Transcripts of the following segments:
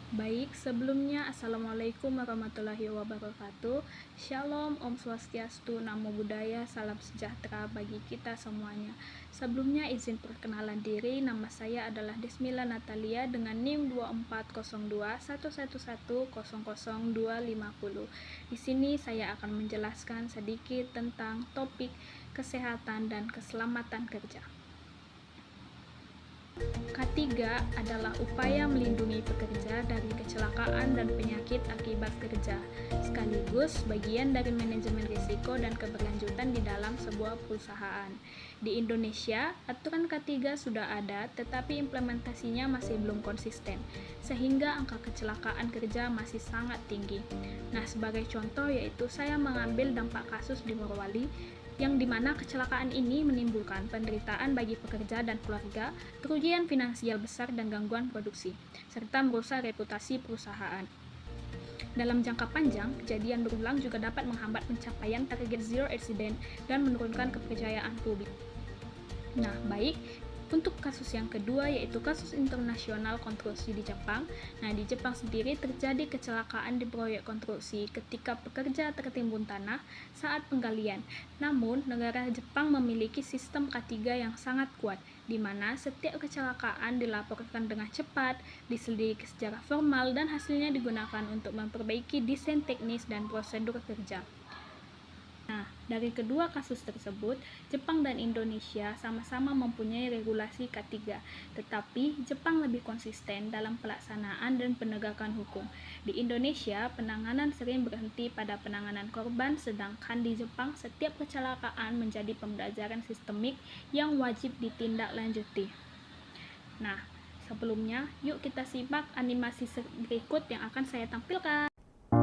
Baik, sebelumnya Assalamualaikum warahmatullahi wabarakatuh. Shalom, Om Swastiastu, Namo Buddhaya, salam sejahtera bagi kita semuanya. Sebelumnya izin perkenalan diri, nama saya adalah Desmila Natalia dengan NIM 240211100250. Di sini saya akan menjelaskan sedikit tentang topik kesehatan dan keselamatan kerja. K3 adalah upaya melindungi pekerja dari kecelakaan dan penyakit akibat kerja, sekaligus bagian dari manajemen risiko dan keberlanjutan di dalam sebuah perusahaan. Di Indonesia, aturan K3 sudah ada, tetapi implementasinya masih belum konsisten, sehingga angka kecelakaan kerja masih sangat tinggi. Nah, sebagai contoh yaitu saya mengambil dampak kasus di Morowali, yang dimana kecelakaan ini menimbulkan penderitaan bagi pekerja dan keluarga, kerugian finansial besar dan gangguan produksi, serta merusak reputasi perusahaan. Dalam jangka panjang, kejadian berulang juga dapat menghambat pencapaian target zero accident dan menurunkan kepercayaan publik. Nah, baik. Untuk kasus yang kedua yaitu kasus internasional konstruksi di Jepang. Nah, di Jepang sendiri terjadi kecelakaan di proyek konstruksi ketika pekerja tertimbun tanah saat penggalian. Namun, negara Jepang memiliki sistem K3 yang sangat kuat, di mana setiap kecelakaan dilaporkan dengan cepat, diselidiki secara formal, dan hasilnya digunakan untuk memperbaiki desain teknis dan prosedur kerja. Nah, dari kedua kasus tersebut, Jepang dan Indonesia sama-sama mempunyai regulasi K3, tetapi Jepang lebih konsisten dalam pelaksanaan dan penegakan hukum. Di Indonesia, penanganan sering berhenti pada penanganan korban, sedangkan di Jepang setiap kecelakaan menjadi pembelajaran sistemik yang wajib ditindaklanjuti. Nah, sebelumnya, yuk kita simak animasi berikut yang akan saya tampilkan.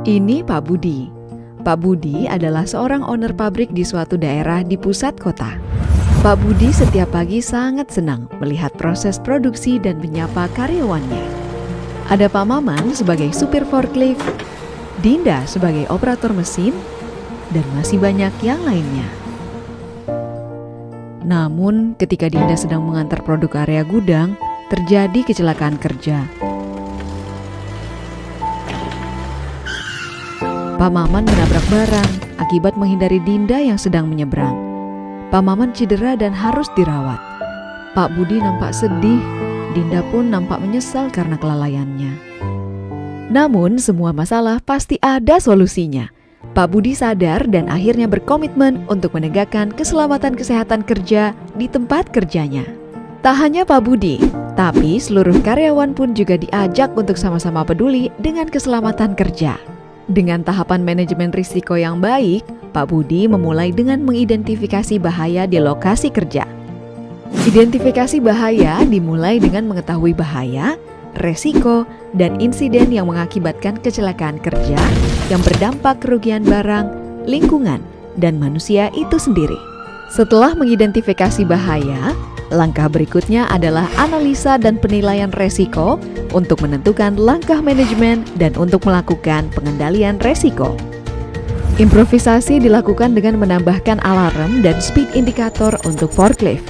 Ini Pak Budi. Pak Budi adalah seorang owner pabrik di suatu daerah di pusat kota. Pak Budi setiap pagi sangat senang melihat proses produksi dan menyapa karyawannya. Ada Pak Maman sebagai supir forklift, Dinda sebagai operator mesin, dan masih banyak yang lainnya. Namun, ketika Dinda sedang mengantar produk area gudang, terjadi kecelakaan kerja. Pak Maman menabrak barang akibat menghindari Dinda yang sedang menyeberang. Pak Maman cedera dan harus dirawat. Pak Budi nampak sedih, Dinda pun nampak menyesal karena kelalaiannya. Namun semua masalah pasti ada solusinya. Pak Budi sadar dan akhirnya berkomitmen untuk menegakkan keselamatan kesehatan kerja di tempat kerjanya. Tak hanya Pak Budi, tapi seluruh karyawan pun juga diajak untuk sama-sama peduli dengan keselamatan kerja. Dengan tahapan manajemen risiko yang baik, Pak Budi memulai dengan mengidentifikasi bahaya di lokasi kerja. Identifikasi bahaya dimulai dengan mengetahui bahaya, resiko, dan insiden yang mengakibatkan kecelakaan kerja yang berdampak kerugian barang, lingkungan, dan manusia itu sendiri. Setelah mengidentifikasi bahaya, langkah berikutnya adalah analisa dan penilaian resiko untuk menentukan langkah manajemen dan untuk melakukan pengendalian resiko. Improvisasi dilakukan dengan menambahkan alarm dan speed indicator untuk forklift.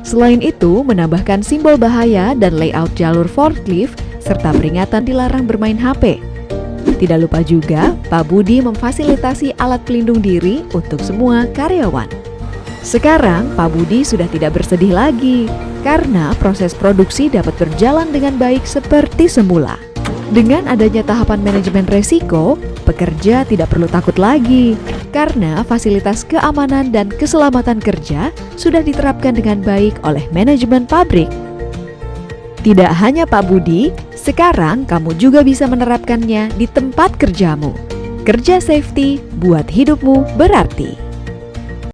Selain itu, menambahkan simbol bahaya dan layout jalur forklift serta peringatan dilarang bermain HP. Tidak lupa juga, Pak Budi memfasilitasi alat pelindung diri untuk semua karyawan. Sekarang Pak Budi sudah tidak bersedih lagi karena proses produksi dapat berjalan dengan baik seperti semula. Dengan adanya tahapan manajemen resiko, pekerja tidak perlu takut lagi karena fasilitas keamanan dan keselamatan kerja sudah diterapkan dengan baik oleh manajemen pabrik. Tidak hanya Pak Budi, sekarang kamu juga bisa menerapkannya di tempat kerjamu. Kerja safety buat hidupmu berarti.